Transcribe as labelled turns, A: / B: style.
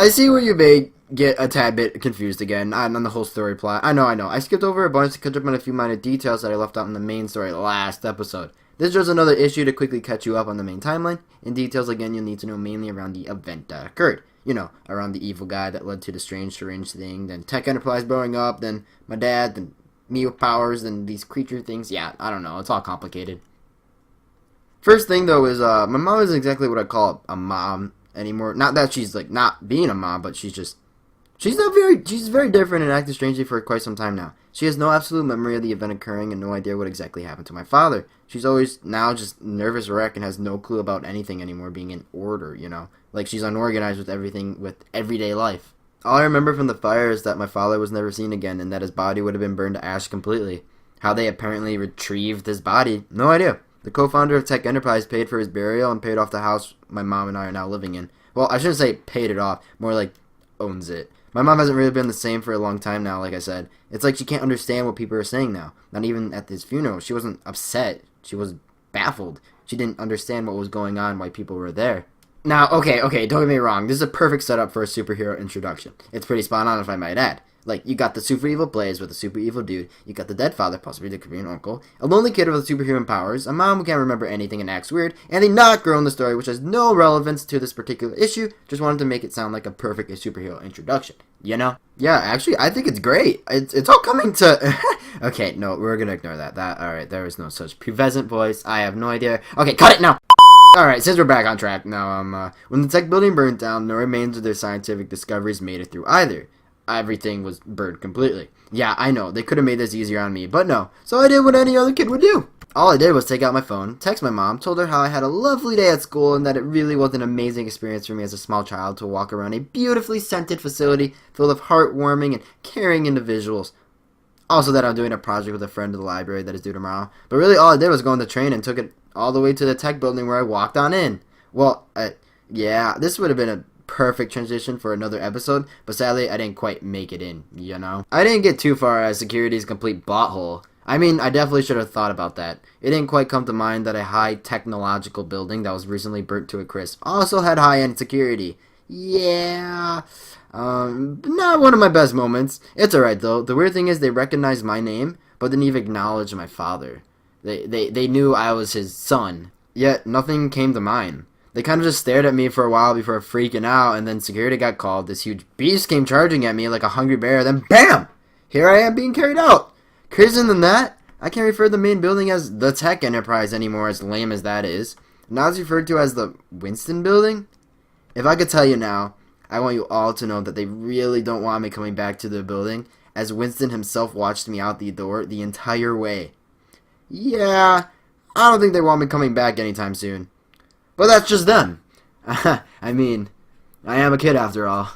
A: I see where you may get a tad bit confused again on the whole story plot. I know. I skipped over a bunch to catch up on a few minor details that I left out in the main story last episode. This is just another issue to quickly catch you up on the main timeline. In details, again, you'll need to know mainly around the event that occurred. You know, around the evil guy that led to the strange syringe thing, then Tech Enterprise blowing up, then my dad, then me with powers, then these creature things. Yeah, I don't know. It's all complicated. First thing, though, is my mom isn't exactly what I call a mom anymore. Not that she's, like, not being a mom, but she's very different and acted strangely for quite some time now. She has no absolute memory of the event occurring and no idea what exactly happened to my father. She's always now just nervous wreck and has no clue about anything anymore being in order, you know? Like, she's unorganized with everything, with everyday life. All I remember from the fire is that my father was never seen again and that his body would have been burned to ash completely. How they apparently retrieved his body, no idea. The co-founder of Tech Enterprise paid for his burial and paid off the house my mom and I are now living in. Well, I shouldn't say paid it off, more like owns it. My mom hasn't really been the same for a long time now, like I said. It's like she can't understand what people are saying now. Not even at this funeral. She wasn't upset. She was baffled. She didn't understand what was going on, why people were there. Now, okay, don't get me wrong. This is a perfect setup for a superhero introduction. It's pretty spot on, if I might add. Like, you got the super evil Blaze with a super evil dude. You got the dead father, possibly the Korean uncle. A lonely kid with superhuman powers. A mom who can't remember anything and acts weird. And a not girl in the story, which has no relevance to this particular issue. Just wanted to make it sound like a perfect superhero introduction. You know? Yeah, actually, I think it's great. It's all coming to... Okay, no, we're gonna ignore that. Alright, there is no such pubescent voice. I have no idea. Okay, cut it now! Alright, since we're back on track now, when the tech building burned down, no remains of their scientific discoveries made it through either. Everything was burned completely. Yeah, I know, they could have made this easier on me, but no. So I did what any other kid would do. All I did was take out my phone, text my mom, told her how I had a lovely day at school and that it really was an amazing experience for me as a small child to walk around a beautifully scented facility full of heartwarming and caring individuals. Also that I'm doing a project with a friend at the library that is due tomorrow. But really all I did was go on the train and took it all the way to the tech building where I walked on in. Well, yeah, this would have been a perfect transition for another episode, but sadly I didn't quite make it in, you know? I didn't get too far as security's complete butthole. I mean, I definitely should have thought about that. It didn't quite come to mind that a high technological building that was recently burnt to a crisp also had high-end security. Yeah, not one of my best moments. It's alright though. The weird thing is they recognized my name, but didn't even acknowledge my father. They knew I was his son, yet nothing came to mind. They kind of just stared at me for a while before freaking out, and then security got called. This huge beast came charging at me like a hungry bear, then BAM! Here I am being carried out! Crazier than that, I can't refer to the main building as the Tech Enterprise anymore, as lame as that is. Now it's referred to as the Winston building? If I could tell you now, I want you all to know that they really don't want me coming back to the building, as Winston himself watched me out the door the entire way. Yeah, I don't think they want me coming back anytime soon. But that's just them. I mean, I am a kid after all.